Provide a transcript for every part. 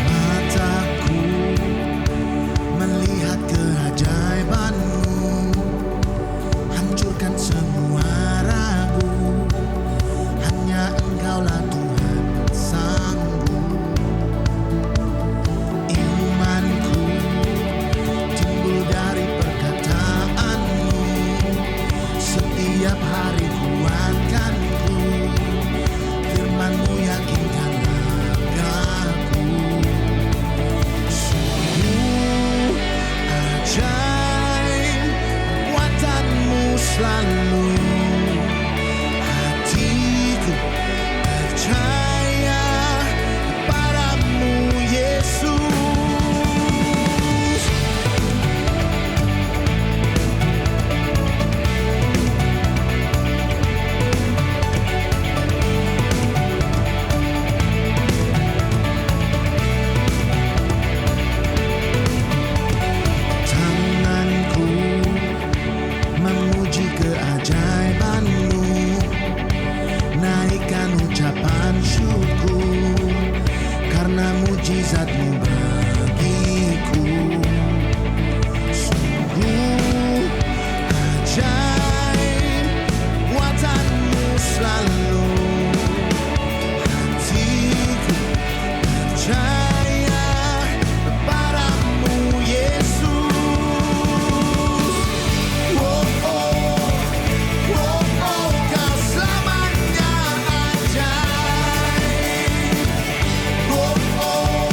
Mataku melihat keajaiban-Mu, hancurkan semua ragu. Hanya Engkaulah Tuhan sanggup. Imanku timbul dari perkataan-Mu, setiap hari kuatkan-Ku. Firman-Mu yakinkan langkahku. Sungguh ajaib perbuatan-Mu selalu. Hatiku percaya kepadamu, Yesus. Tanganku memuji keajaiban-Mu, naikkan ucapan syukur karena mujizat-Mu bagiku. Sungguh ajaib buatan-Mu selalu. Hatiku percaya kepadamu, Yesus. Oh, oh, oh, oh, Kau selamanya ajaib. Oh, oh,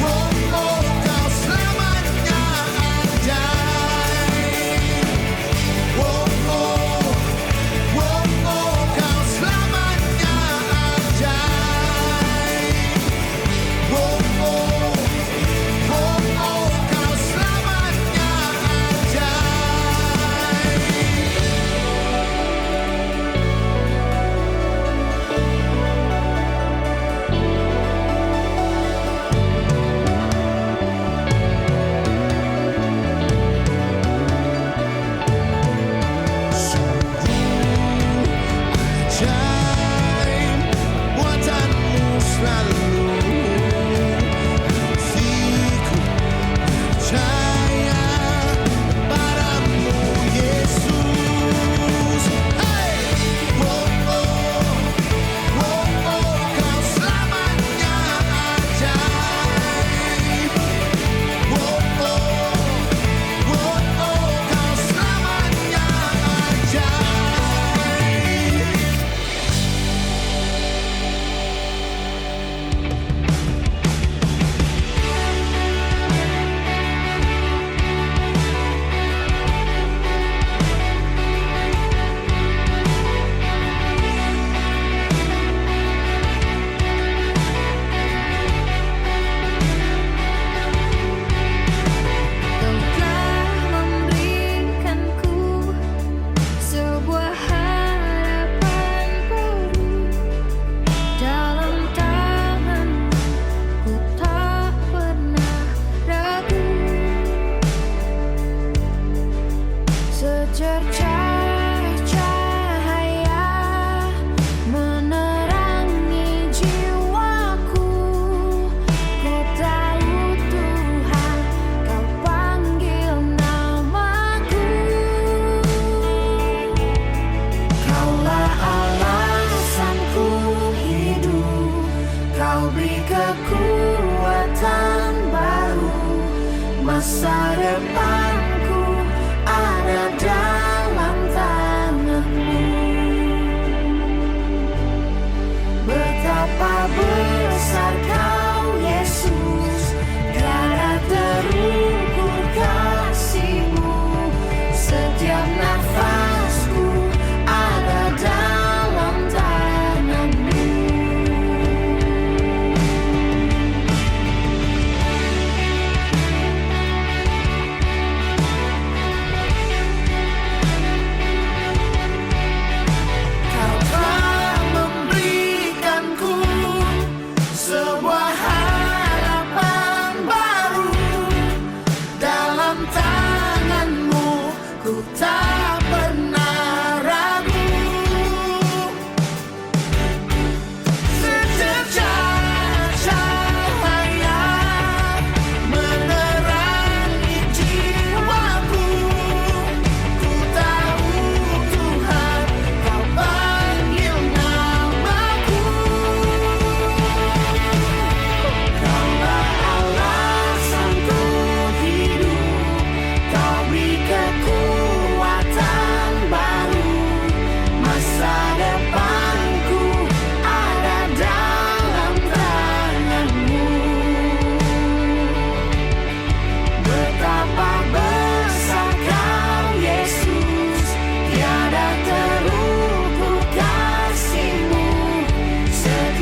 oh, oh, Kau selamanya ajaib. Oh, oh, oh, oh, Kau selamanya ajaib. Oh, oh, oh, oh, Kau selamanya ajaib. Ajaib buatan-Mu selalu. Hatiku percaya kepadamu, Yesus. Hey! Oh, oh, oh, oh, Kau selamanya ajaib. Oh, oh, oh, oh, Kau selamanya ajaib. Kau telah memberikanku sebuah harapan baru. Dalam tangan-Mu ku tak pernah ragu. Secercah cahaya menerangi jiwaku. Ku tahu Tuhan, Kau panggil namaku. Kaulah alasanku hidup. Kau beri kekuatan baru. Masa depanku ada dalam tangan-Mu. Betapa besar Kau, Yesus, tiada terukur kasih-Mu. Setiap nafasku ada dalam tangan-Mu.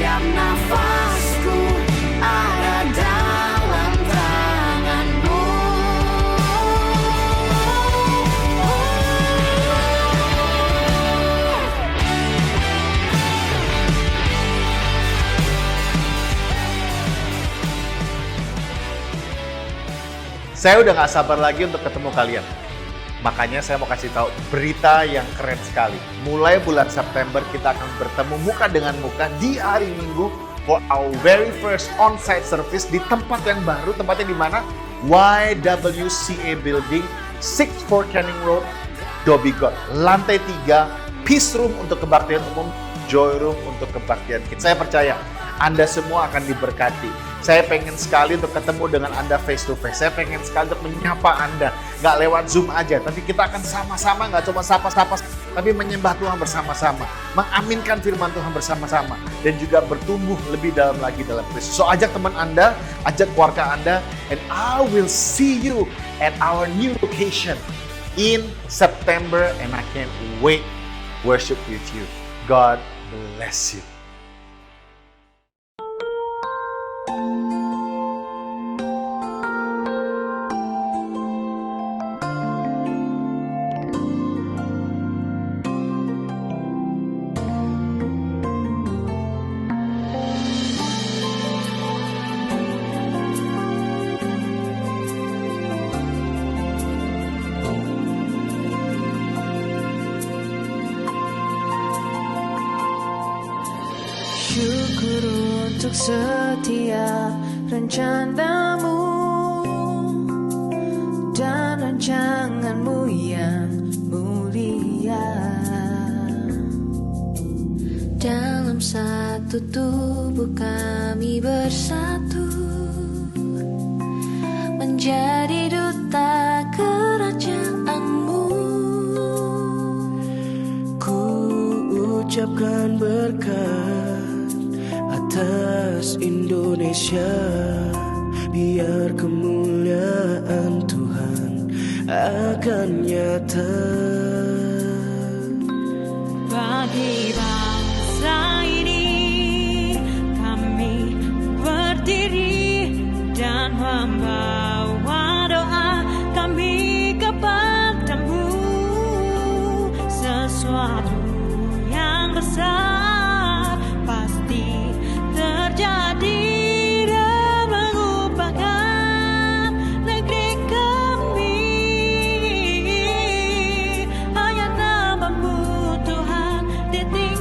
Setiap nafasku ada dalam tangan-Mu. Saya udah gak sabar lagi untuk ketemu kalian. Makanya saya mau kasih tahu berita yang keren sekali. Mulai bulan September kita akan bertemu muka dengan muka di hari Minggu for our very first on-site service di tempat yang baru. Tempatnya di mana? YWCA Building, 64 Canning Road, Dhoby Ghaut. Lantai 3, Peace Room untuk kebaktian umum, Joy Room untuk kebaktian kids. Saya percaya Anda semua akan diberkati. Saya pengen sekali untuk ketemu dengan Anda face to face. Saya pengen sekali untuk menyapa Anda. Nggak lewat Zoom aja, tapi kita akan sama-sama, nggak cuma sapa-sapa, tapi menyembah Tuhan bersama-sama. Mengaminkan firman Tuhan bersama-sama. Dan juga bertumbuh lebih dalam lagi dalam Kristus. So ajak teman Anda, ajak keluarga Anda, and I will see you at our new location in September, and I can't wait worship with you. God bless you. Syukur untuk setiap rencana-Mu dan rancangan-Mu yang mulia. Dalam satu tubuh kami bersatu, menjadi duta kerajaan-Mu. Ku ucapkan berkat atas Indonesia, biar kemuliaan Tuhan akan nyata. Bagi bangsa ini kami berdiri dan membawa doa kami kepadamu. Sesuatu yang besar pasti terjadi dan mengubahkan negeri kami. Hanya nama-Mu Tuhan ditinggikan.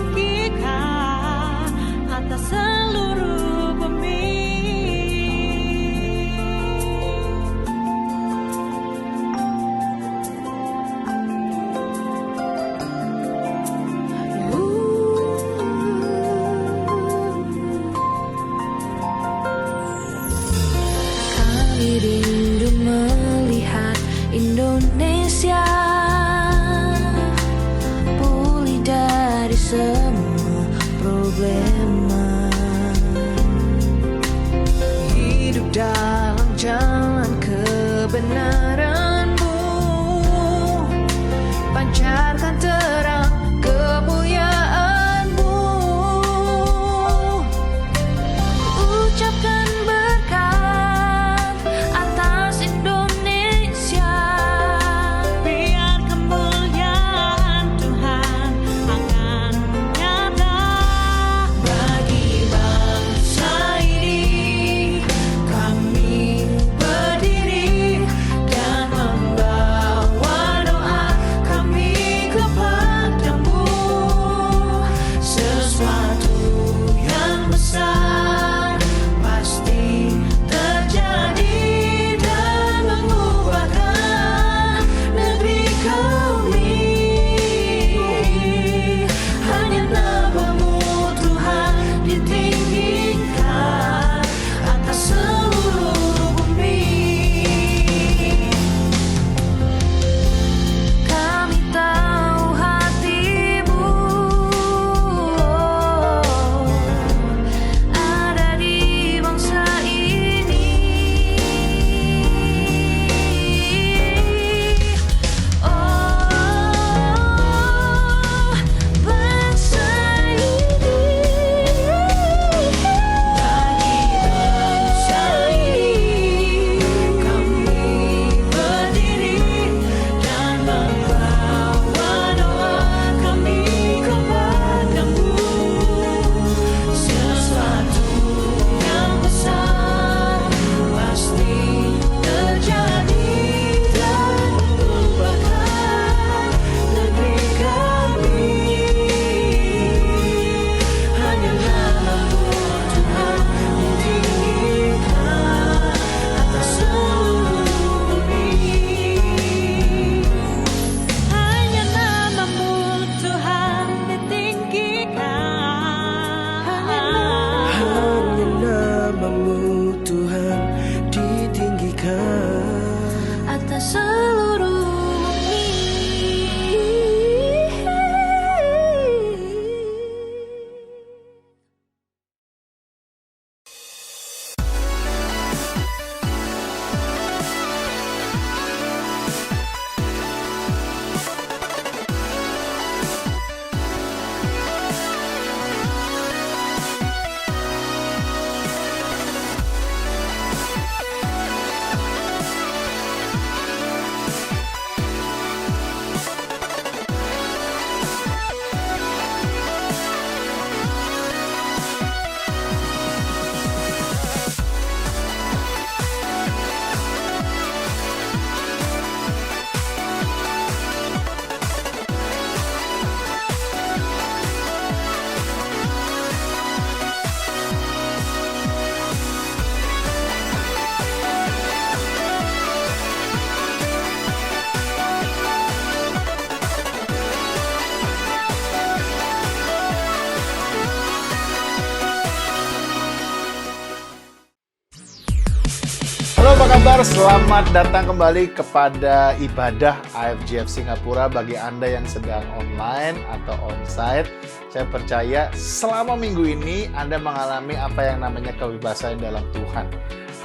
kabar? Selamat datang kembali kepada ibadah AFGF Singapura. Bagi Anda yang sedang online atau onsite, saya percaya selama minggu ini Anda mengalami apa yang namanya kebebasan dalam Tuhan.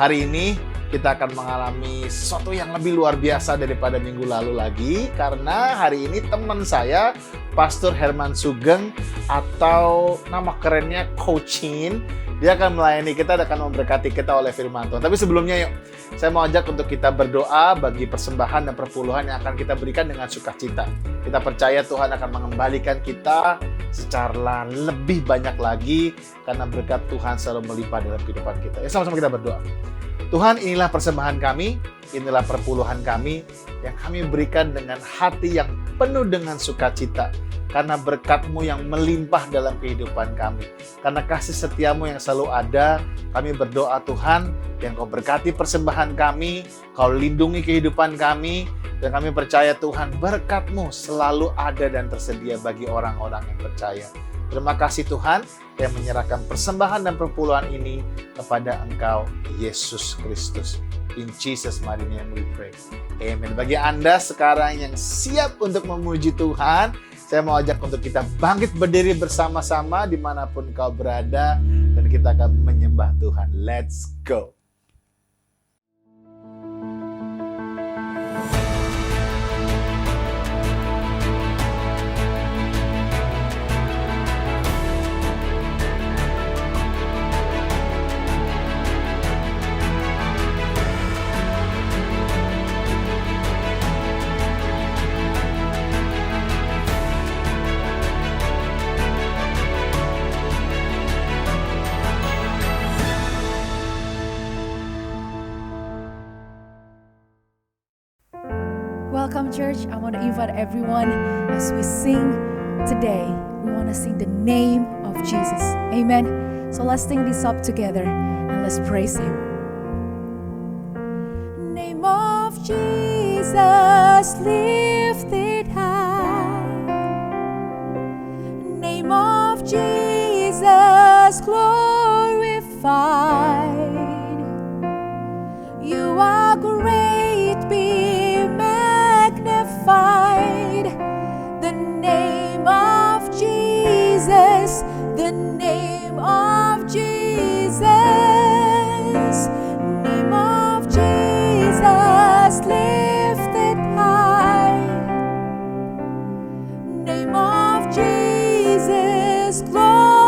Hari ini kita akan mengalami sesuatu yang lebih luar biasa daripada minggu lalu lagi, karena hari ini teman saya, Pastor Herman Sugeng, atau nama kerennya Coachin, dia akan melayani kita dan akan memberkati kita oleh firman Tuhan. Tapi sebelumnya yuk, saya mau ajak untuk kita berdoa bagi persembahan dan perpuluhan yang akan kita berikan dengan sukacita. Kita percaya Tuhan akan mengembalikan kita secara lebih banyak lagi, karena berkat Tuhan selalu melimpah dalam kehidupan kita. Ya, sama-sama kita berdoa. Tuhan, inilah persembahan kami, inilah perpuluhan kami, yang kami berikan dengan hati yang penuh dengan sukacita, karena berkat-Mu yang melimpah dalam kehidupan kami. Karena kasih setia-Mu yang selalu ada, kami berdoa Tuhan, yang Kau berkati persembahan kami, Kau lindungi kehidupan kami, dan kami percaya Tuhan, berkat-Mu selalu ada dan tersedia bagi orang-orang yang percaya. Terima kasih Tuhan yang menyerahkan persembahan dan perpuluhan ini kepada Engkau, Yesus Kristus. In Jesus' mighty name we pray. Amen. Bagi Anda sekarang yang siap untuk memuji Tuhan, saya mau ajak untuk kita bangkit berdiri bersama-sama dimanapun kau berada, dan kita akan menyembah Tuhan. Let's go. Welcome, church. I want to invite everyone as we sing today. We want to sing the name of Jesus. Amen. So let's sing this up together and let's praise Him. Name of Jesus lifted high. Name of Jesus glorified. You are great, be magnified. The name of Jesus, the name of Jesus, name of Jesus lifted high, name of Jesus glorified.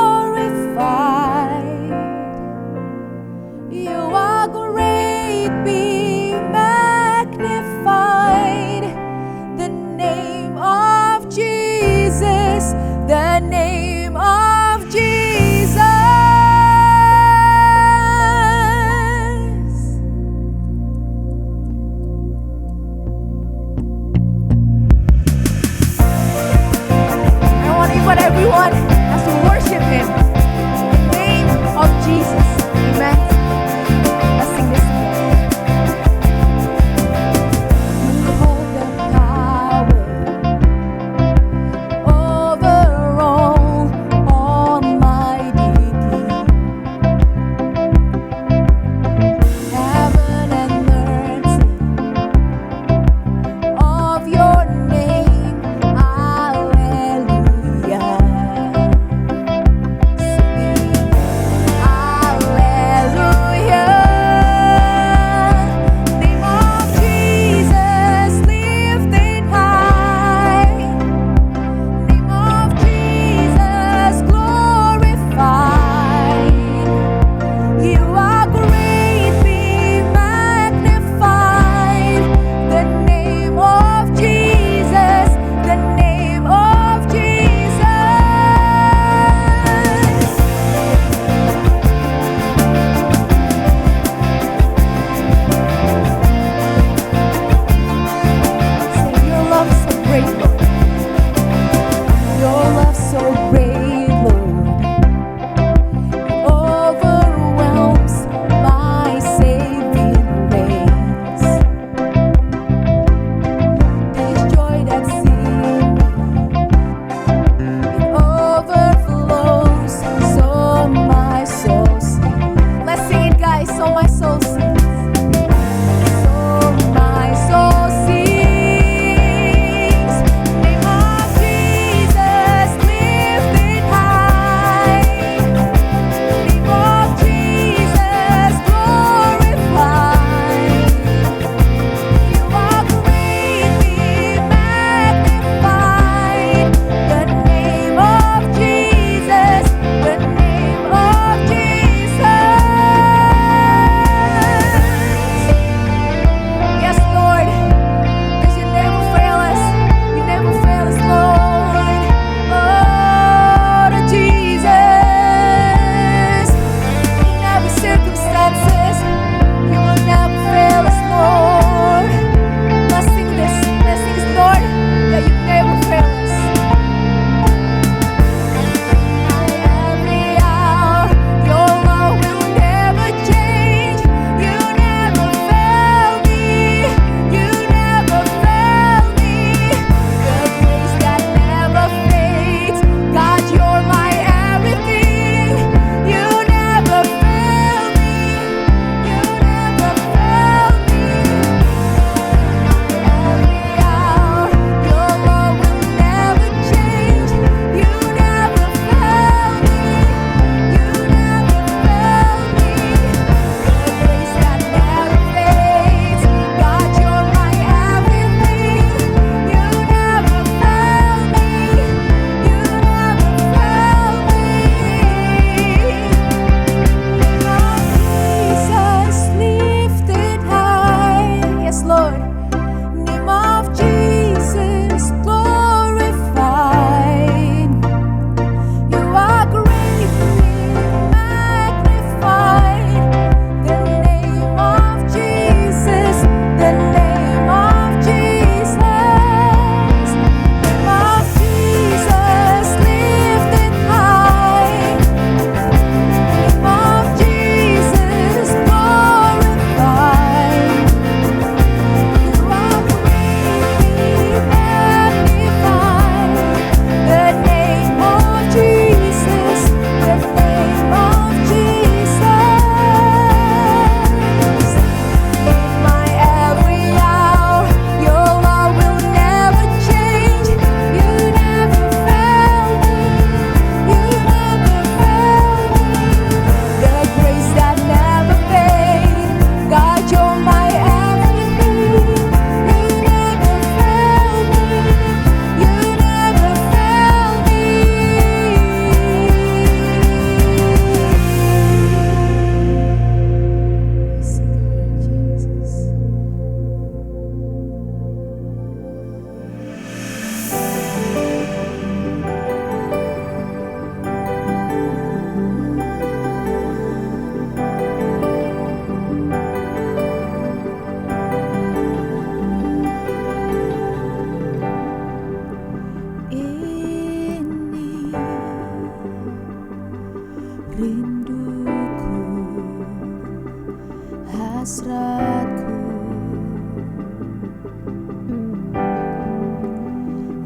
hasratku,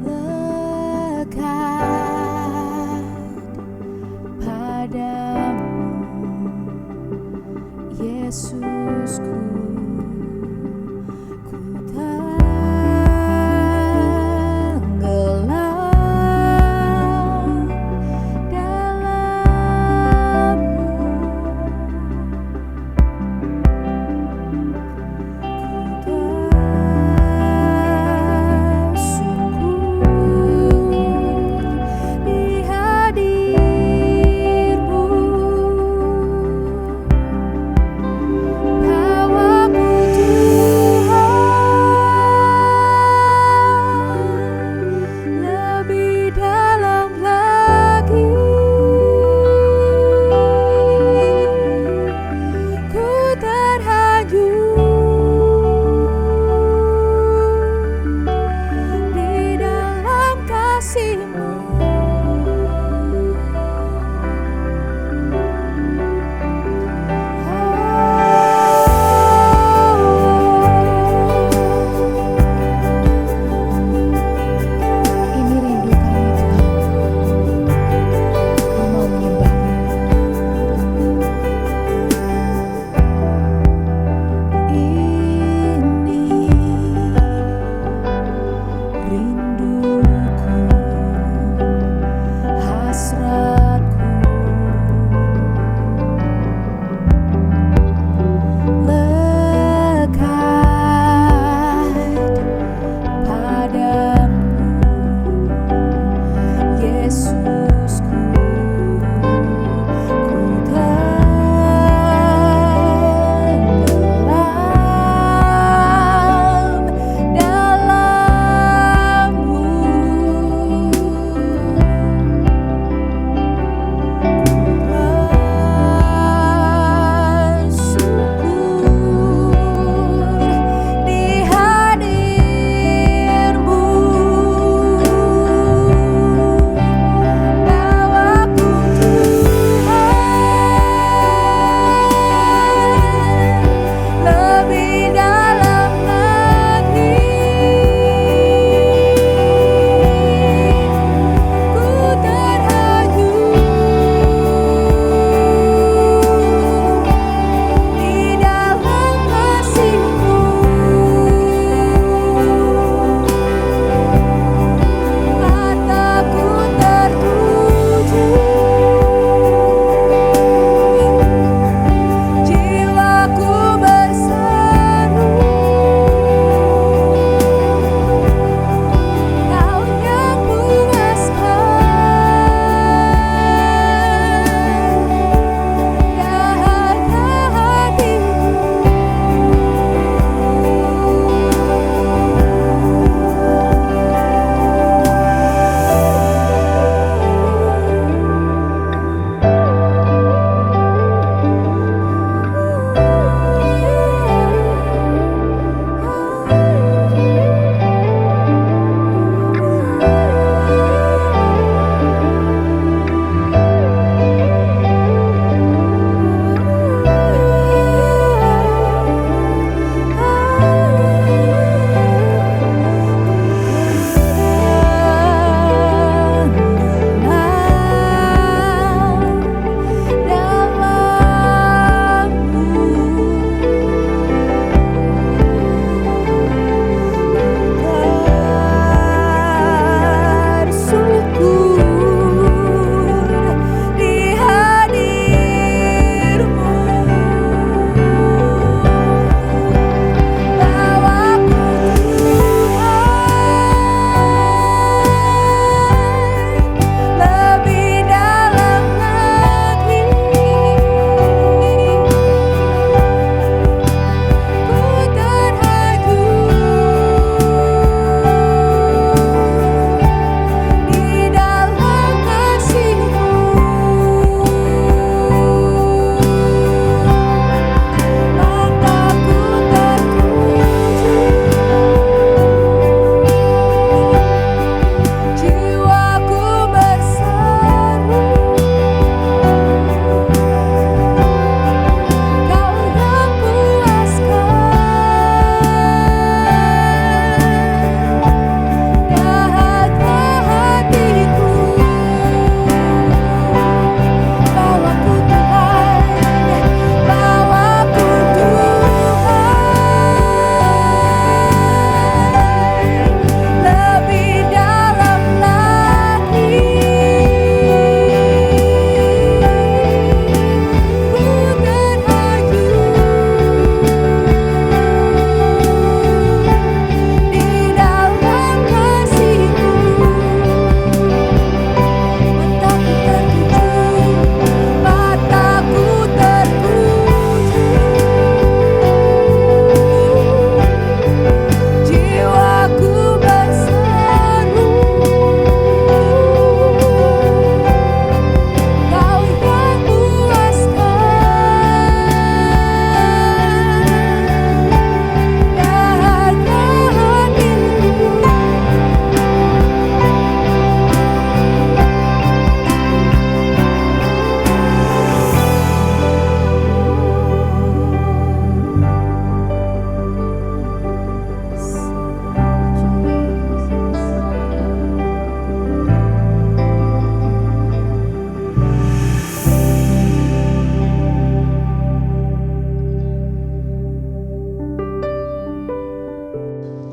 lekat padamu, Yesusku. Ku tenggelam dalammu, ku tersungkur di hadirmu. Bawa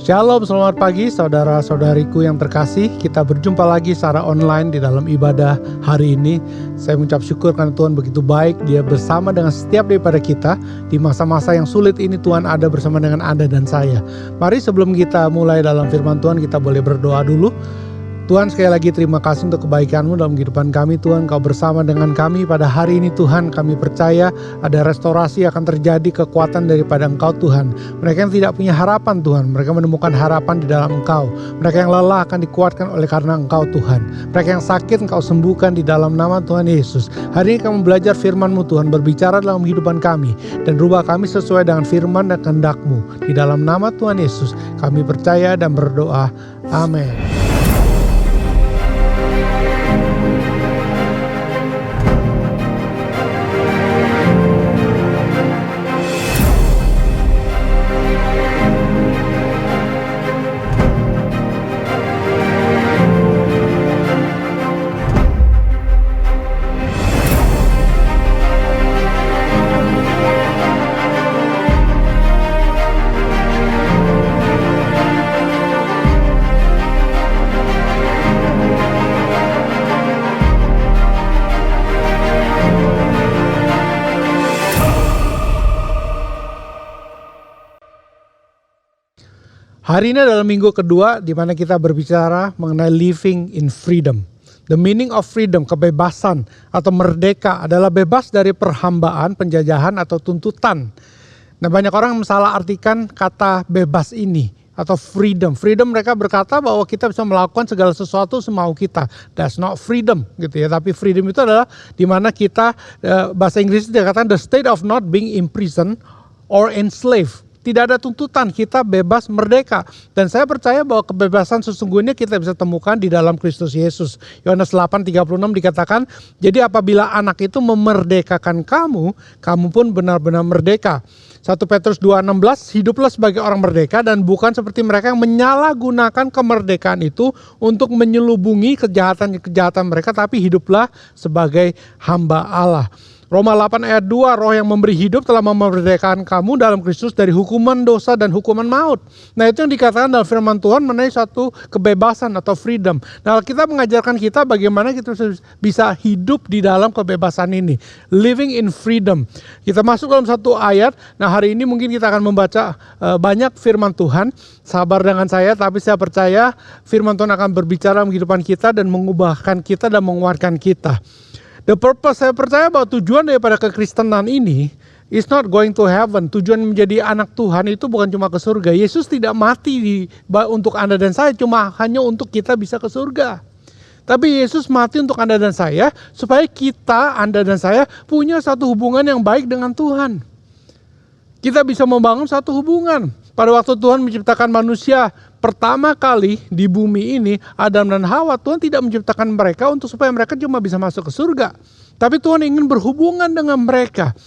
Shalom, selamat pagi saudara-saudariku yang terkasih. Kita berjumpa lagi secara online di dalam ibadah hari ini. Saya mengucap syukur karena Tuhan begitu baik. Dia bersama dengan setiap daripada kita. Di masa-masa yang sulit ini Tuhan ada bersama dengan Anda dan saya. Mari sebelum kita mulai dalam firman Tuhan, kita boleh berdoa dulu. Tuhan, sekali lagi terima kasih untuk kebaikan-Mu dalam kehidupan kami. Tuhan, Kau bersama dengan kami pada hari ini Tuhan. Kami percaya ada restorasi akan terjadi, kekuatan daripada Engkau Tuhan. Mereka yang tidak punya harapan Tuhan, mereka menemukan harapan di dalam Engkau. Mereka yang lelah akan dikuatkan oleh karena Engkau Tuhan. Mereka yang sakit Engkau sembuhkan di dalam nama Tuhan Yesus. Hari ini kami belajar firman-Mu Tuhan, berbicara dalam kehidupan kami. Dan rubah kami sesuai dengan firman dan kehendak-Mu. Di dalam nama Tuhan Yesus kami percaya dan berdoa. Amin. Hari ini adalah minggu kedua di mana kita berbicara mengenai living in freedom. The meaning of freedom, kebebasan atau merdeka adalah bebas dari perhambaan, penjajahan atau tuntutan. Nah, banyak orang salah artikan kata bebas ini atau freedom. Freedom mereka berkata bahwa kita bisa melakukan segala sesuatu semau kita. That's not freedom gitu ya. Tapi freedom itu adalah di mana kita bahasa Inggris dikatakan the state of not being imprisoned or enslaved. Tidak ada tuntutan, kita bebas merdeka. Dan saya percaya bahwa kebebasan sesungguhnya kita bisa temukan di dalam Kristus Yesus. Yohanes 8:36 dikatakan, jadi apabila anak itu memerdekakan kamu, kamu pun benar-benar merdeka. 1 Petrus 2:16, hiduplah sebagai orang merdeka dan bukan seperti mereka yang menyalahgunakan kemerdekaan itu untuk menyelubungi kejahatan-kejahatan mereka, tapi hiduplah sebagai hamba Allah. Roma 8 ayat 2, roh yang memberi hidup telah memerdekakan kamu dalam Kristus dari hukuman dosa dan hukuman maut. Nah, itu yang dikatakan dalam firman Tuhan mengenai suatu kebebasan atau freedom. Nah, kita mengajarkan kita bagaimana kita bisa hidup di dalam kebebasan ini. Living in freedom. Kita masuk dalam satu ayat. Nah, hari ini mungkin kita akan membaca banyak firman Tuhan. Sabar dengan saya, tapi saya percaya firman Tuhan akan berbicara dalam kehidupan kita dan mengubahkan kita dan menguatkan kita. The purpose, saya percaya bahwa tujuan daripada kekristenan ini is not going to heaven. Tujuan menjadi anak Tuhan itu bukan cuma ke surga. Yesus tidak mati untuk Anda dan saya cuma hanya untuk kita bisa ke surga. Tapi Yesus mati untuk Anda dan saya supaya kita, Anda dan saya punya satu hubungan yang baik dengan Tuhan. Kita bisa membangun satu hubungan. Pada waktu Tuhan menciptakan manusia pertama kali di bumi ini, Adam dan Hawa, Tuhan tidak menciptakan mereka untuk supaya mereka cuma bisa masuk ke surga. Tapi Tuhan ingin berhubungan dengan mereka.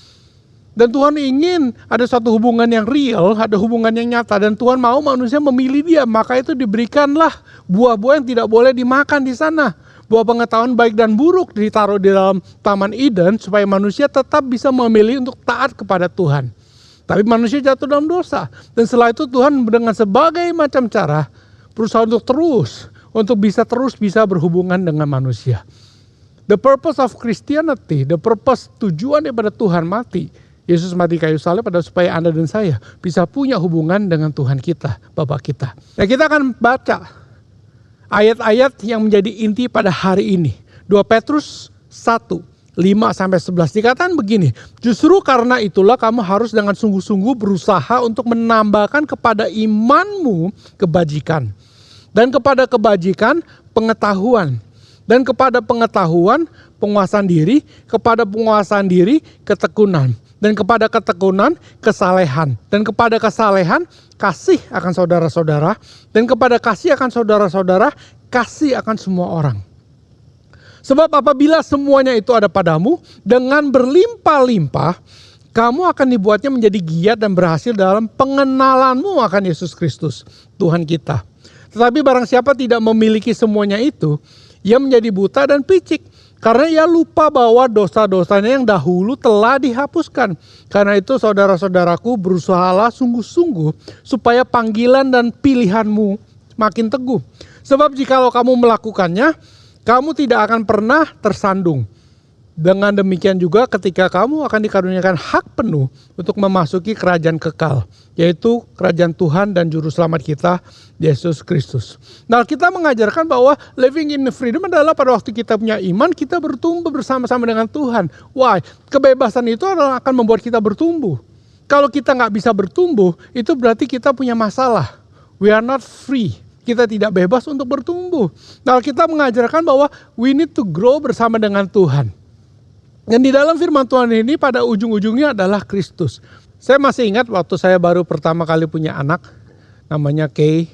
Dan Tuhan ingin ada satu hubungan yang real, ada hubungan yang nyata. Dan Tuhan mau manusia memilih dia, maka itu diberikanlah buah-buah yang tidak boleh dimakan di sana. Buah pengetahuan baik dan buruk ditaruh di dalam Taman Eden supaya manusia tetap bisa memilih untuk taat kepada Tuhan. Tapi manusia jatuh dalam dosa. Dan setelah itu Tuhan dengan sebagai macam cara berusaha untuk bisa terus berhubungan dengan manusia. The purpose of Christianity, the purpose, tujuan daripada Tuhan mati. Yesus mati kayu salib adalah supaya Anda dan saya bisa punya hubungan dengan Tuhan kita, Bapa kita. Nah, kita akan baca ayat-ayat yang menjadi inti pada hari ini. 2 Petrus 1. 5-11 dikatakan begini, justru karena itulah kamu harus dengan sungguh-sungguh berusaha untuk menambahkan kepada imanmu kebajikan, dan kepada kebajikan pengetahuan, dan kepada pengetahuan penguasaan diri, kepada penguasaan diri ketekunan, dan kepada ketekunan kesalehan, dan kepada kesalehan kasih akan saudara-saudara, dan kepada kasih akan saudara-saudara kasih akan semua orang. Sebab apabila semuanya itu ada padamu, dengan berlimpah-limpah, kamu akan dibuatnya menjadi giat dan berhasil dalam pengenalanmu akan Yesus Kristus, Tuhan kita. Tetapi barang siapa tidak memiliki semuanya itu, ia menjadi buta dan picik, Karena ia lupa bahwa dosa-dosanya yang dahulu telah dihapuskan. Karena itu saudara-saudaraku, berusahalah sungguh-sungguh supaya panggilan dan pilihanmu makin teguh. Sebab jikalau kamu melakukannya, kamu tidak akan pernah tersandung. Dengan demikian juga ketika kamu akan dikaruniakan hak penuh untuk memasuki kerajaan kekal, yaitu kerajaan Tuhan dan Juru Selamat kita, Yesus Kristus. Nah, kita mengajarkan bahwa living in freedom adalah pada waktu kita punya iman, kita bertumbuh bersama-sama dengan Tuhan. Why? Kebebasan itu akan membuat kita bertumbuh. Kalau kita nggak bisa bertumbuh, itu berarti kita punya masalah. We are not free. Kita tidak bebas untuk bertumbuh. Nah, kita mengajarkan bahwa we need to grow bersama dengan Tuhan. Dan di dalam firman Tuhan ini pada ujung-ujungnya adalah Kristus. Saya masih ingat waktu saya baru pertama kali punya anak, namanya Kay.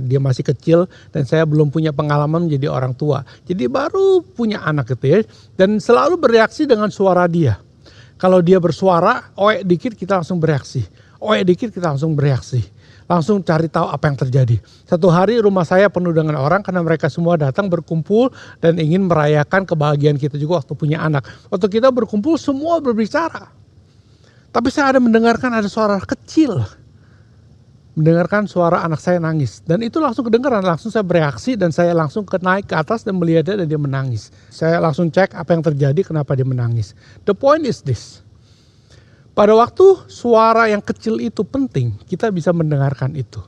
Dia masih kecil dan saya belum punya pengalaman menjadi orang tua. Jadi baru punya anak gitu ya. Dan selalu bereaksi dengan suara dia. Kalau dia bersuara, oek dikit kita langsung bereaksi. Oek dikit kita langsung bereaksi. Langsung cari tahu apa yang terjadi. Satu hari rumah saya penuh dengan orang karena mereka semua datang berkumpul dan ingin merayakan kebahagiaan kita juga waktu punya anak. Waktu kita berkumpul semua berbicara. Tapi saya ada mendengarkan ada suara kecil. Mendengarkan suara anak saya nangis. Dan itu langsung kedengaran, langsung saya bereaksi dan saya langsung naik ke atas dan melihat dia dan dia menangis. Saya langsung cek apa yang terjadi, kenapa dia menangis. The point is this. Pada waktu suara yang kecil itu penting, kita bisa mendengarkan itu.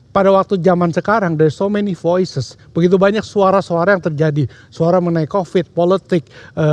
Pada waktu zaman sekarang, there's so many voices. Begitu banyak suara-suara yang terjadi. Suara mengenai COVID, politik,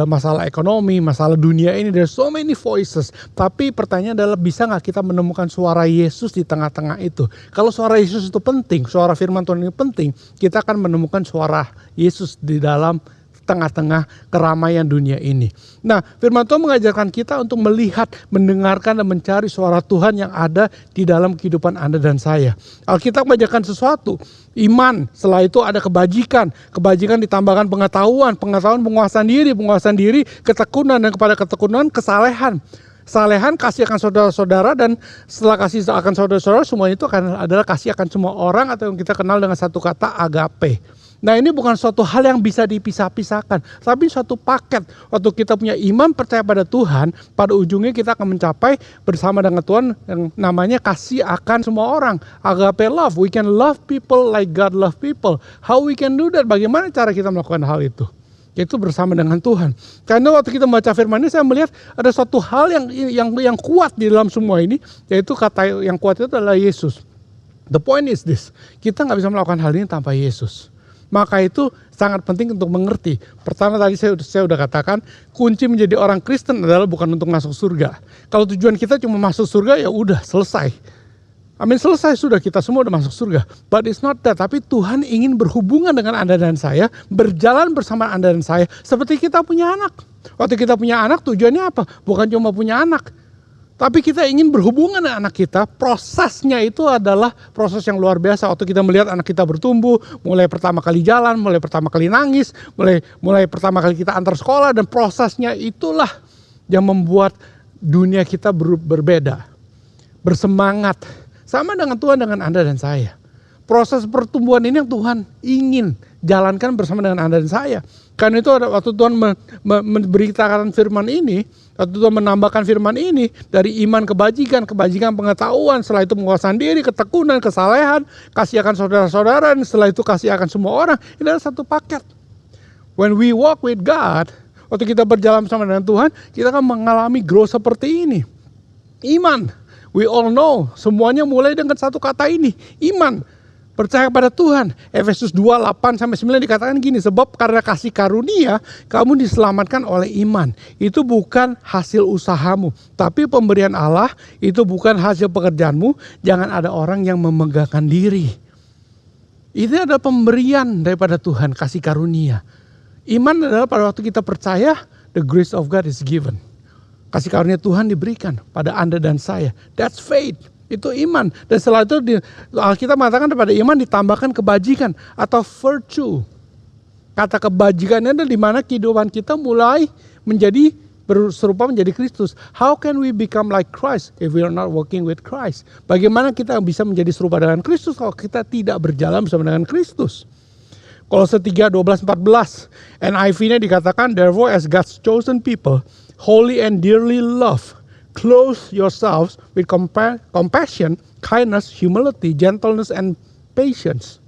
masalah ekonomi, masalah dunia ini. There's so many voices. Tapi pertanyaan adalah bisa gak kita menemukan suara Yesus di tengah-tengah itu? Kalau suara Yesus itu penting, suara firman Tuhan ini penting, kita akan menemukan suara Yesus di dalam tengah-tengah keramaian dunia ini. Nah, firman Tuhan mengajarkan kita untuk melihat, mendengarkan dan mencari suara Tuhan yang ada di dalam kehidupan Anda dan saya. Alkitab mengajarkan sesuatu, iman, setelah itu ada kebajikan, kebajikan ditambahkan pengetahuan, pengetahuan penguasaan diri, ketekunan, dan kepada ketekunan kesalehan. Salehan kasih akan saudara-saudara, dan setelah kasih akan saudara-saudara semua itu adalah kasih akan semua orang, atau yang kita kenal dengan satu kata agape. Nah, ini bukan suatu hal yang bisa dipisah-pisahkan, tapi suatu paket. Waktu kita punya iman percaya pada Tuhan, pada ujungnya kita akan mencapai bersama dengan Tuhan yang namanya kasih akan semua orang. Agape love, we can love people like God love people. How we can do that? Bagaimana cara kita melakukan hal itu? Yaitu bersama dengan Tuhan. Karena waktu kita membaca firman ini, saya melihat ada suatu hal yang kuat di dalam semua ini, yaitu kata yang kuat itu adalah Yesus. The point is this, kita nggak bisa melakukan hal ini tanpa Yesus. Maka itu sangat penting untuk mengerti. Pertama tadi saya sudah katakan, kunci menjadi orang Kristen adalah bukan untuk masuk surga. Kalau tujuan kita cuma masuk surga, ya udah selesai. Amin, selesai sudah, kita semua udah masuk surga. But it's not that. Tapi Tuhan ingin berhubungan dengan Anda dan saya, berjalan bersama Anda dan saya, seperti kita punya anak. Waktu kita punya anak, tujuannya apa? Bukan cuma punya anak, tapi kita ingin berhubungan dengan anak kita. Prosesnya itu adalah proses yang luar biasa. Waktu kita melihat anak kita bertumbuh, mulai pertama kali jalan, mulai pertama kali nangis, mulai pertama kali kita antar sekolah, dan prosesnya itulah yang membuat dunia kita berbeda, bersemangat. Sama dengan Tuhan, dengan Anda dan saya. Proses pertumbuhan ini yang Tuhan ingin jalankan bersama dengan Anda dan saya. Karena itu waktu Tuhan memberitakan firman ini, waktu Tuhan menambahkan firman ini, dari iman kebajikan pengetahuan, setelah itu penguasaan diri, ketekunan, kesalehan, kasih akan saudara-saudara, dan setelah itu kasih akan semua orang. Ini adalah satu paket. When we walk with God, waktu kita berjalan bersama dengan Tuhan, kita akan mengalami growth seperti ini. Iman, we all know, semuanya mulai dengan satu kata ini, iman. Percaya pada Tuhan. Efesus 2:8-9 dikatakan gini, sebab karena kasih karunia kamu diselamatkan oleh iman. Itu bukan hasil usahamu, tapi pemberian Allah. Itu bukan hasil pekerjaanmu. Jangan ada orang yang memegahkan diri. Ini adalah pemberian daripada Tuhan, kasih karunia. Iman adalah pada waktu kita percaya, the grace of God is given. Kasih karunia Tuhan diberikan pada Anda dan saya. That's faith. Itu iman. Dan setelah itu Alkitab mengatakan pada iman ditambahkan kebajikan atau virtue. Kata kebajikannya adalah di mana kehidupan kita mulai menjadi serupa menjadi Kristus. How can we become like Christ if we are not working with Christ? Bagaimana kita bisa menjadi serupa dengan Kristus kalau kita tidak berjalan bersama dengan Kristus? Kolose 3, 12, 14. NIV-nya dikatakan, therefore as God's chosen people, holy and dearly loved, clothe yourselves with compassion, kindness, humility, gentleness, and patience.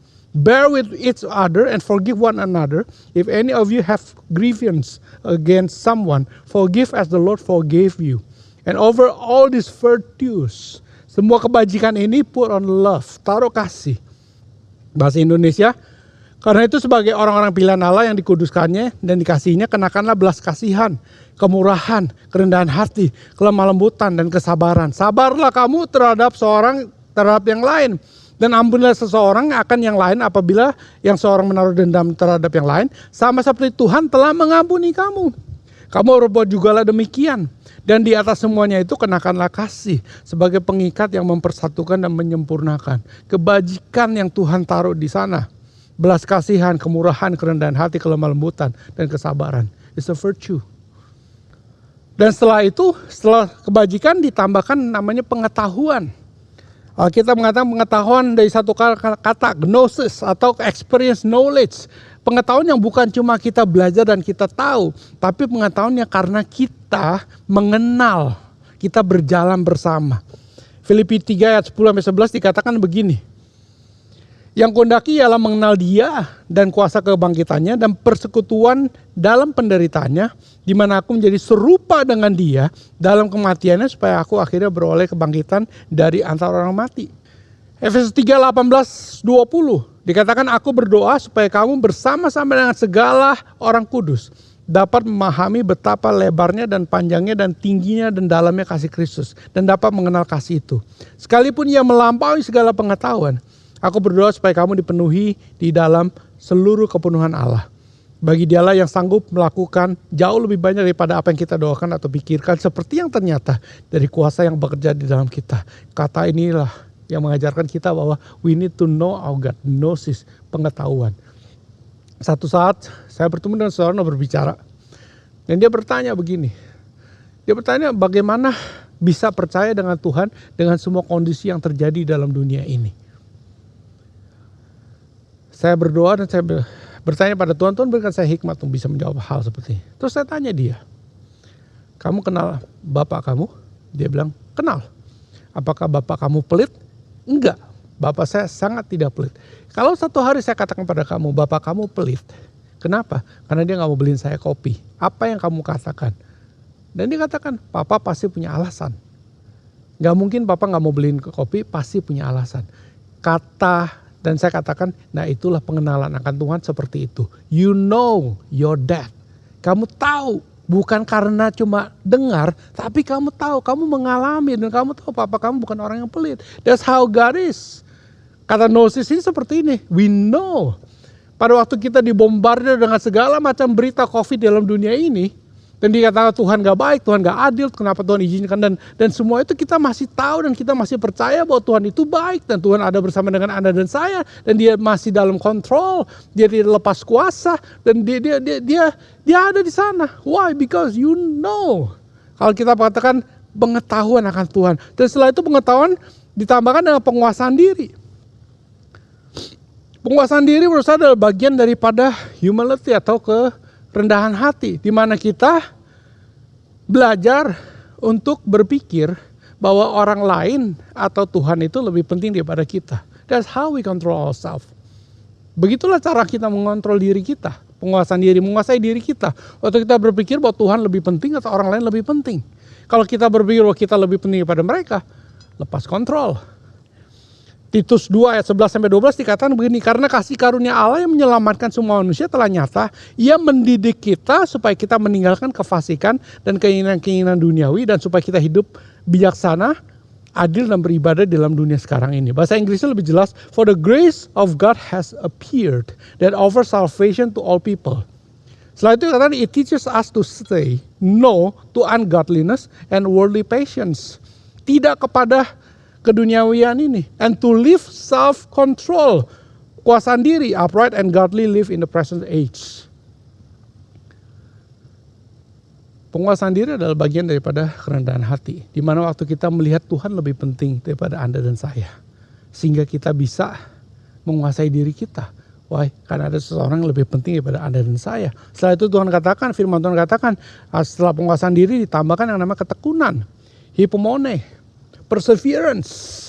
Bear with each other and forgive one another. If any of you have grievance against someone, forgive as the Lord forgave you. And over all these virtues, semua kebajikan ini put on love, taruh kasih. Bahasa Indonesia, karena itu sebagai orang-orang pilihan Allah yang dikuduskannya dan dikasihinya, kenakanlah belas kasihan, kemurahan, kerendahan hati, kelemah lembutan, dan kesabaran. Sabarlah kamu terhadap yang lain. Dan ampunilah seseorang akan yang lain apabila yang seorang menaruh dendam terhadap yang lain, sama seperti Tuhan telah mengampuni kamu. Kamu berbuat jugalah demikian. Dan di atas semuanya itu kenakanlah kasih sebagai pengikat yang mempersatukan dan menyempurnakan. Kebajikan yang Tuhan taruh di sana. Belas kasihan, kemurahan, kerendahan hati, kelemah lembutan, dan kesabaran. It's a virtue. Dan setelah itu, setelah kebajikan ditambahkan namanya pengetahuan. Kita mengatakan pengetahuan dari satu kata gnosis atau experience knowledge. Pengetahuan yang bukan cuma kita belajar dan kita tahu, tapi pengetahuannya karena kita mengenal, kita berjalan bersama. Filipi 3 ayat 10-11 dikatakan begini. Yang kuhendaki ialah mengenal Dia dan kuasa kebangkitannya dan persekutuan dalam penderitaannya, di mana aku menjadi serupa dengan Dia dalam kematiannya supaya aku akhirnya beroleh kebangkitan dari antara orang mati. Efesus 3, 18, 20 dikatakan, aku berdoa supaya kamu bersama-sama dengan segala orang kudus dapat memahami betapa lebarnya dan panjangnya dan tingginya dan dalamnya kasih Kristus, dan dapat mengenal kasih itu. Sekalipun ia melampaui segala pengetahuan, aku berdoa supaya kamu dipenuhi di dalam seluruh kepenuhan Allah. Bagi Dialah yang sanggup melakukan jauh lebih banyak daripada apa yang kita doakan atau pikirkan, seperti yang ternyata dari kuasa yang bekerja di dalam kita. Kata inilah yang mengajarkan kita bahwa we need to know our God, gnosis, pengetahuan. Satu saat saya bertemu dengan seorang yang berbicara, dan dia bertanya begini. Dia bertanya bagaimana bisa percaya dengan Tuhan dengan semua kondisi yang terjadi dalam dunia ini. Saya berdoa dan saya bertanya pada Tuhan, Tuhan berikan saya hikmat untuk bisa menjawab hal seperti ini. Terus saya tanya dia, kamu kenal bapak kamu? Dia bilang, kenal. Apakah bapak kamu pelit? Enggak, bapak saya sangat tidak pelit. Kalau satu hari saya katakan pada kamu, bapak kamu pelit. Kenapa? Karena dia gak mau beliin saya kopi. Apa yang kamu katakan? Dan dia katakan, papa pasti punya alasan. Gak mungkin papa gak mau beliin kopi, pasti punya alasan. Dan saya katakan, nah itulah pengenalan akan Tuhan seperti itu. You know your dad. Kamu tahu, bukan karena cuma dengar, tapi kamu tahu, kamu mengalami, dan kamu tahu papa kamu bukan orang yang pelit. That's how God is. Kata gnosis ini seperti ini, we know. Pada waktu kita dibombardir dengan segala macam berita COVID dalam dunia ini, dan dikatakan Tuhan gak baik, Tuhan gak adil, kenapa Tuhan izinkan, dan semua itu kita masih tahu dan kita masih percaya bahwa Tuhan itu baik, dan Tuhan ada bersama dengan Anda dan saya, dan Dia masih dalam kontrol, Dia tidak lepas kuasa, dan dia ada di sana. Why? Because you know. Kalau kita katakan pengetahuan akan Tuhan, dan setelah itu pengetahuan ditambahkan dengan penguasaan diri. Penguasaan diri menurut saya adalah bagian daripada humility atau kerendahan hati, di mana kita belajar untuk berpikir bahwa orang lain atau Tuhan itu lebih penting daripada kita. That's how we control ourselves. Begitulah cara kita mengontrol diri kita, penguasaan diri, menguasai diri kita. Waktu kita berpikir bahwa Tuhan lebih penting atau orang lain lebih penting. Kalau kita berpikir bahwa kita lebih penting daripada mereka, lepas kontrol. Titus 2 ayat 11-12 dikatakan begini, karena kasih karunia Allah yang menyelamatkan semua manusia telah nyata, Ia mendidik kita supaya kita meninggalkan kefasikan dan keinginan-keinginan duniawi, dan supaya kita hidup bijaksana, adil, dan beribadah dalam dunia sekarang ini. Bahasa Inggrisnya lebih jelas, for the grace of God has appeared that offers salvation to all people. Setelah itu katakan, it teaches us to say no to ungodliness and worldly passions. Tidak kepada keduniawian ini, and to live self-control, kuasaan diri, upright and godly live in the present age. Penguasaan diri adalah bagian daripada kerendahan hati, di mana waktu kita melihat Tuhan lebih penting daripada Anda dan saya, sehingga kita bisa menguasai diri kita Why? Karena ada seseorang yang lebih penting daripada Anda dan saya. Setelah itu Tuhan katakan, firman Tuhan katakan, setelah penguasaan diri ditambahkan yang namanya ketekunan, hipomone, perseverance.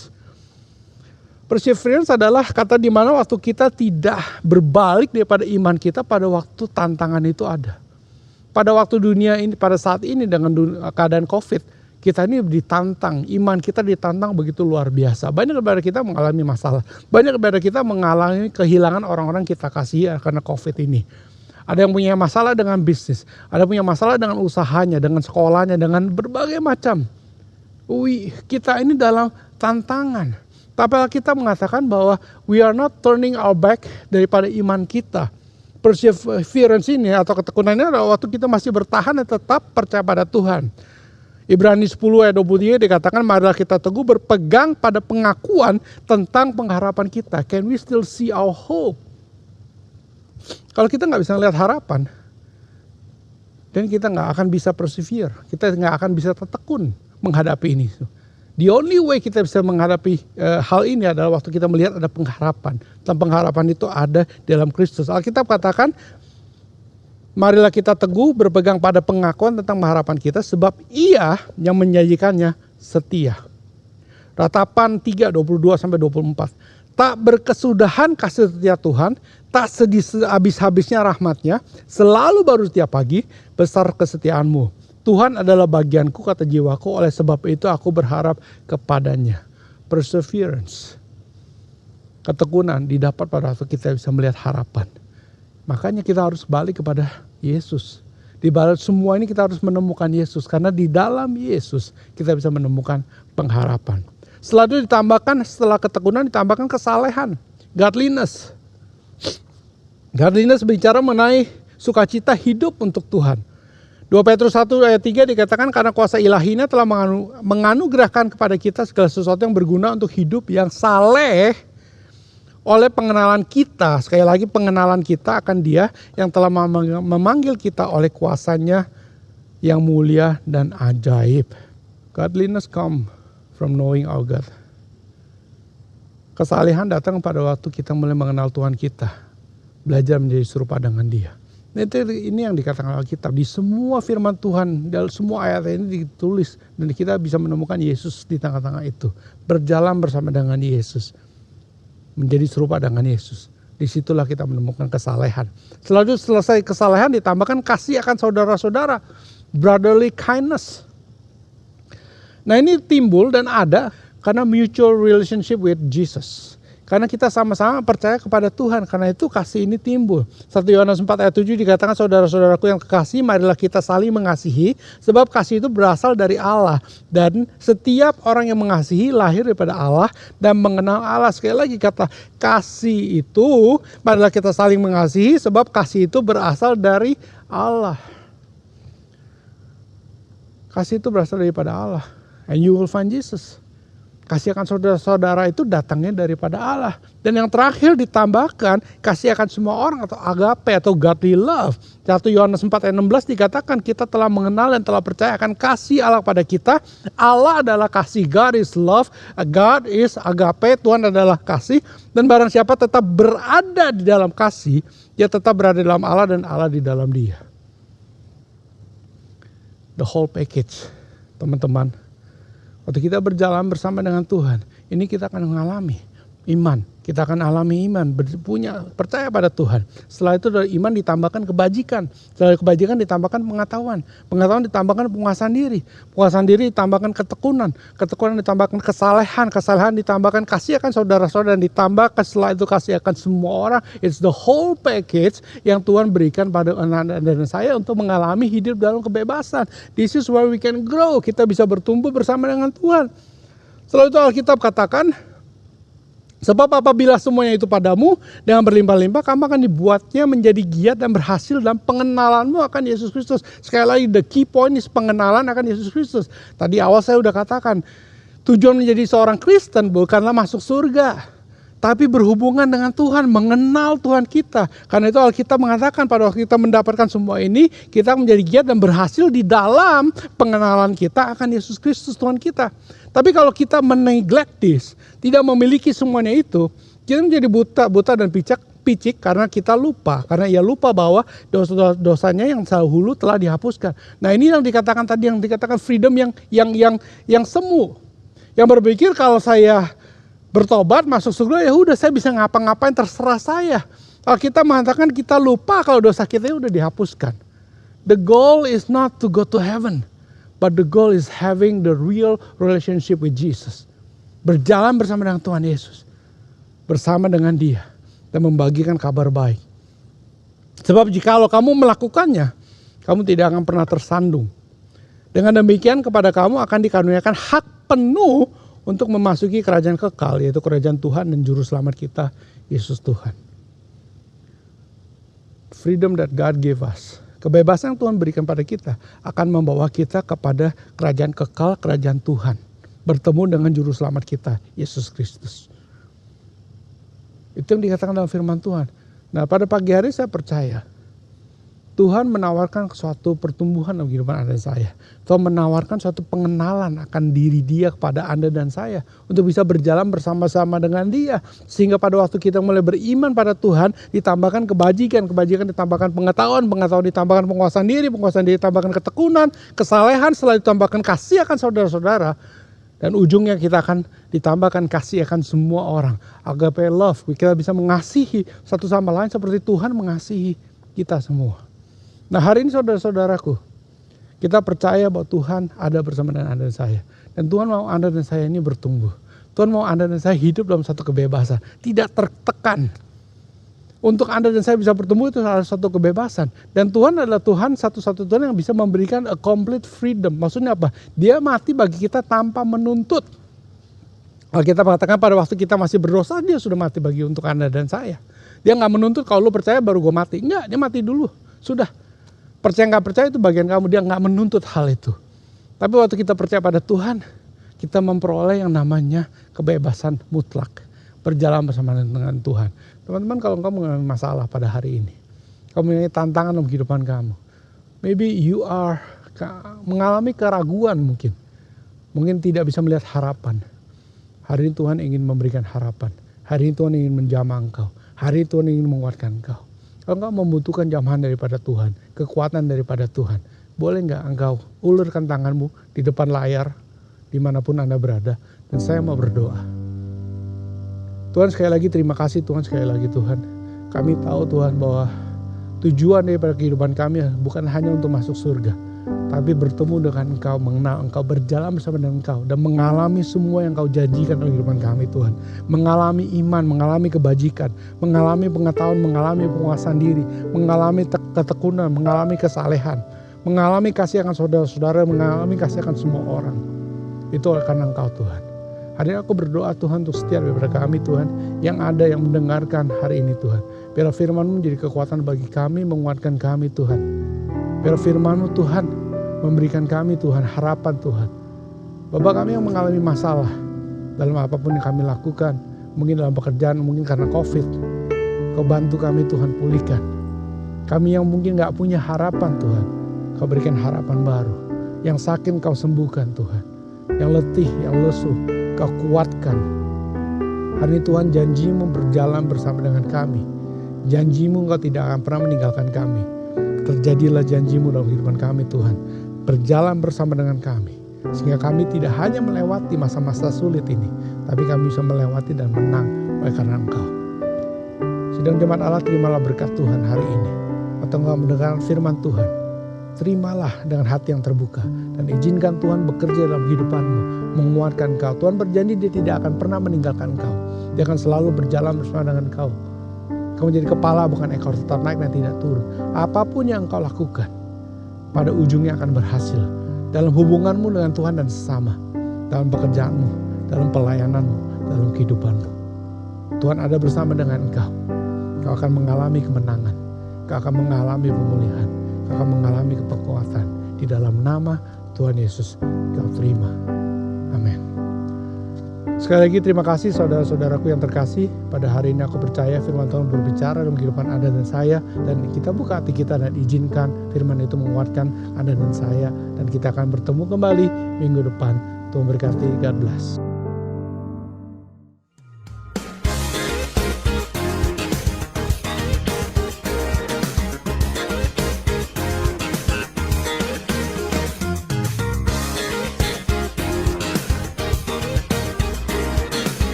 Perseverance adalah kata di mana waktu kita tidak berbalik daripada iman kita pada waktu tantangan itu ada. Pada waktu dunia ini, pada saat ini dengan keadaan COVID, kita ini ditantang, iman kita ditantang begitu luar biasa. Banyak daripada kita mengalami masalah. Banyak daripada kita mengalami kehilangan orang-orang kita kasih karena COVID ini. Ada yang punya masalah dengan bisnis, ada yang punya masalah dengan usahanya, dengan sekolahnya, dengan berbagai macam. Kita ini dalam tantangan. Tapi kita mengatakan bahwa we are not turning our back daripada iman kita. Perseverance ini atau ketekunan ini adalah waktu kita masih bertahan dan tetap percaya pada Tuhan. Ibrani 10 ayat 23 dikatakan, marilah kita teguh berpegang pada pengakuan tentang pengharapan kita. Can we still see our hope? Kalau kita nggak bisa lihat harapan, dan kita nggak akan bisa persevere, kita nggak akan bisa tekun menghadapi ini. The only way kita bisa menghadapi hal ini adalah waktu kita melihat ada pengharapan. Dan pengharapan itu ada dalam Kristus. Alkitab katakan, marilah kita teguh berpegang pada pengakuan tentang pengharapan kita, sebab Ia yang menjanjikannya setia. Ratapan 3, 22-24. Tak berkesudahan kasih setia Tuhan, tak sedih habis-habisnya rahmatnya, selalu baru setiap pagi, besar kesetiaanmu. Tuhan adalah bagianku, kata jiwaku, oleh sebab itu aku berharap kepadanya. Perseverance. Ketekunan didapat pada waktu kita bisa melihat harapan. Makanya kita harus balik kepada Yesus. Di balik semua ini kita harus menemukan Yesus. Karena di dalam Yesus kita bisa menemukan pengharapan. Setelah itu setelah ketekunan ditambahkan kesalehan. Godliness. Godliness bicara mengenai sukacita hidup untuk Tuhan. 2 Petrus 1 ayat 3 dikatakan, karena kuasa ilahinya telah menganugerahkan kepada kita segala sesuatu yang berguna untuk hidup yang saleh oleh pengenalan kita. Sekali lagi, pengenalan kita akan Dia yang telah memanggil kita oleh kuasanya yang mulia dan ajaib. Godliness come from knowing our God. Kesalehan datang pada waktu kita mulai mengenal Tuhan kita, belajar menjadi serupa dengan Dia. Ini yang dikatakan Alkitab. Di semua firman Tuhan, dalam semua ayat ini ditulis. Dan kita bisa menemukan Yesus di tengah-tengah itu. Berjalan bersama dengan Yesus. Menjadi serupa dengan Yesus. Disitulah kita menemukan kesalehan. Setelah itu selesai kesalehan ditambahkan kasih akan saudara-saudara. Brotherly kindness. Nah ini timbul dan ada karena mutual relationship with Jesus. Karena kita sama-sama percaya kepada Tuhan. Karena itu kasih ini timbul. 1 Yohanes 4 ayat 7 dikatakan, saudara-saudaraku yang kekasih, marilah kita saling mengasihi. Sebab kasih itu berasal dari Allah. Dan setiap orang yang mengasihi lahir daripada Allah dan mengenal Allah. Sekali lagi kata kasih itu, marilah kita saling mengasihi. Sebab kasih itu berasal dari Allah. Kasih itu berasal daripada Allah. And you will find Jesus. Kasih akan saudara-saudara itu datangnya daripada Allah. Dan yang terakhir ditambahkan kasih akan semua orang atau agape atau godly love. 1 Yohanes 4 ayat 16 dikatakan kita telah mengenal dan telah percaya akan kasih Allah pada kita. Allah adalah kasih, God is love, God is agape, Tuhan adalah kasih. Dan barang siapa tetap berada di dalam kasih, dia tetap berada di dalam Allah dan Allah di dalam dia. The whole package, teman-teman. Waktu kita berjalan bersama dengan Tuhan, ini kita akan mengalami iman. Kita akan alami iman, percaya pada Tuhan. Setelah itu dari iman ditambahkan kebajikan. Setelah kebajikan ditambahkan pengetahuan. Pengetahuan ditambahkan penguasaan diri. Penguasaan diri ditambahkan ketekunan. Ketekunan ditambahkan kesalehan. Kesalehan ditambahkan kasih akan saudara-saudara. Dan ditambahkan setelah itu kasih akan semua orang. It's the whole package yang Tuhan berikan pada anak-anak dan saya untuk mengalami hidup dalam kebebasan. This is where we can grow. Kita bisa bertumbuh bersama dengan Tuhan. Setelah itu Alkitab katakan, sebab apabila semuanya itu padamu dengan berlimpah-limpah, kamu akan dibuatnya menjadi giat dan berhasil dalam pengenalanmu akan Yesus Kristus. Sekali lagi, the key point is pengenalan akan Yesus Kristus. Tadi awal saya sudah katakan, tujuan menjadi seorang Kristen bukanlah masuk surga, tapi berhubungan dengan Tuhan, mengenal Tuhan kita. Karena itu Alkitab mengatakan pada waktu kita mendapatkan semua ini, kita menjadi giat dan berhasil di dalam pengenalan kita akan Yesus Kristus Tuhan kita. Tapi kalau kita meneglect this, tidak memiliki semuanya itu, kita menjadi buta dan picik karena kita lupa. Karena ia lupa bahwa dosanya yang dahulu telah dihapuskan. Nah ini yang dikatakan tadi, yang dikatakan freedom yang semu. Yang berpikir kalau saya bertobat masuk surga, ya udah saya bisa ngapa-ngapain terserah saya. Kalau kita mengatakan kita lupa kalau dosa kita udah dihapuskan. The goal is not to go to heaven, but the goal is having the real relationship with Jesus. Berjalan bersama dengan Tuhan Yesus. Bersama dengan Dia. Dan membagikan kabar baik. Sebab jikalau kamu melakukannya, kamu tidak akan pernah tersandung. Dengan demikian kepada kamu akan dikaruniakan hak penuh untuk memasuki kerajaan kekal, yaitu kerajaan Tuhan dan juru selamat kita, Yesus Tuhan. Freedom that God gave us. Kebebasan yang Tuhan berikan pada kita akan membawa kita kepada kerajaan kekal, kerajaan Tuhan. Bertemu dengan juru selamat kita, Yesus Kristus. Itu yang dikatakan dalam firman Tuhan. Nah pada pagi hari saya percaya Tuhan menawarkan suatu pertumbuhan dalam kehidupan Anda dan saya. Tuhan menawarkan suatu pengenalan akan diri Dia kepada Anda dan saya. Untuk bisa berjalan bersama-sama dengan Dia. Sehingga pada waktu kita mulai beriman pada Tuhan, ditambahkan kebajikan ditambahkan pengetahuan ditambahkan penguasaan diri ditambahkan ketekunan, kesalehan, setelah ditambahkan kasih akan saudara-saudara. Dan ujungnya kita akan ditambahkan kasih akan semua orang. Agape love, kita bisa mengasihi satu sama lain seperti Tuhan mengasihi kita semua. Nah hari ini saudara-saudaraku, kita percaya bahwa Tuhan ada bersama dengan Anda dan saya. Dan Tuhan mau Anda dan saya ini bertumbuh. Tuhan mau Anda dan saya hidup dalam satu kebebasan. Tidak tertekan. Untuk Anda dan saya bisa bertumbuh itu adalah satu kebebasan. Dan Tuhan adalah Tuhan satu-satu Tuhan yang bisa memberikan a complete freedom. Maksudnya apa? Dia mati bagi kita tanpa menuntut. Kalau kita mengatakan pada waktu kita masih berdosa, Dia sudah mati bagi untuk Anda dan saya. Dia gak menuntut kalau lu percaya baru gue mati. Enggak, Dia mati dulu. Sudah. Percaya gak percaya itu bagian kamu. Dia gak menuntut hal itu. Tapi waktu kita percaya pada Tuhan, kita memperoleh yang namanya kebebasan mutlak. Berjalan bersama dengan Tuhan. Teman-teman, kalau kamu mengalami masalah pada hari ini, kamu memiliki tantangan dalam kehidupan kamu, maybe you are mengalami keraguan mungkin tidak bisa melihat harapan. Hari ini Tuhan ingin memberikan harapan. Hari ini Tuhan ingin menjamah engkau. Hari ini Tuhan ingin menguatkan engkau. Kalau engkau membutuhkan jamahan daripada Tuhan, kekuatan daripada Tuhan, boleh nggak engkau ulurkan tanganmu di depan layar, dimanapun Anda berada, dan saya mau berdoa. Tuhan sekali lagi terima kasih Tuhan, sekali lagi Tuhan. Kami tahu Tuhan bahwa tujuan daripada kehidupan kami bukan hanya untuk masuk surga. Tapi bertemu dengan Engkau, mengenal Engkau, berjalan bersama dengan Engkau. Dan mengalami semua yang Engkau janjikan dalam kehidupan kami Tuhan. Mengalami iman, mengalami kebajikan, mengalami pengetahuan, mengalami penguasaan diri, mengalami ketekunan, mengalami kesalehan. Mengalami kasih akan saudara-saudara, mengalami kasih akan semua orang. Itu karena Engkau Tuhan. Hari ini aku berdoa Tuhan untuk setiap daripada kami Tuhan yang ada yang mendengarkan hari ini Tuhan. Biar firman-Mu menjadi kekuatan bagi kami, menguatkan kami Tuhan. Biar firman-Mu Tuhan memberikan kami Tuhan harapan Tuhan. Bapak kami yang mengalami masalah dalam apapun yang kami lakukan. Mungkin dalam pekerjaan, mungkin karena COVID. Kau bantu kami Tuhan pulihkan. Kami yang mungkin gak punya harapan Tuhan. Kau berikan harapan baru. Yang sakit Kau sembuhkan Tuhan. Yang letih, yang lesu Kau kuatkan. Hari ini Tuhan janji-Mu berjalan bersama dengan kami. Janji-Mu Engkau tidak akan pernah meninggalkan kami. Terjadilah janji-Mu dalam kehidupan kami Tuhan. Berjalan bersama dengan kami. Sehingga kami tidak hanya melewati masa-masa sulit ini. Tapi kami bisa melewati dan menang oleh karena Engkau. Sidang jemaat Allah, terimalah berkat Tuhan hari ini. Atau Engkau mendengar firman Tuhan. Terimalah dengan hati yang terbuka. Dan izinkan Tuhan bekerja dalam kehidupanmu. Menguatkan engkau. Tuhan berjanji Dia tidak akan pernah meninggalkan engkau. Dia akan selalu berjalan bersama dengan engkau. Kau menjadi kepala bukan ekor, tetap naik dan tidak turun. Apapun yang engkau lakukan, pada ujungnya akan berhasil. Dalam hubunganmu dengan Tuhan dan sesama. Dalam pekerjaanmu, dalam pelayananmu, dalam kehidupanmu. Tuhan ada bersama dengan engkau. Kau akan mengalami kemenangan. Kau akan mengalami pemulihan. Kau akan mengalami kekuatan. Di dalam nama Tuhan Yesus kau terima. Amin. Sekali lagi terima kasih saudara-saudaraku yang terkasih. Pada hari ini aku percaya firman Tuhan berbicara dalam kehidupan Anda dan saya. Dan kita buka hati kita dan izinkan firman itu menguatkan Anda dan saya. Dan kita akan bertemu kembali minggu depan. Tuhan berkati, God bless.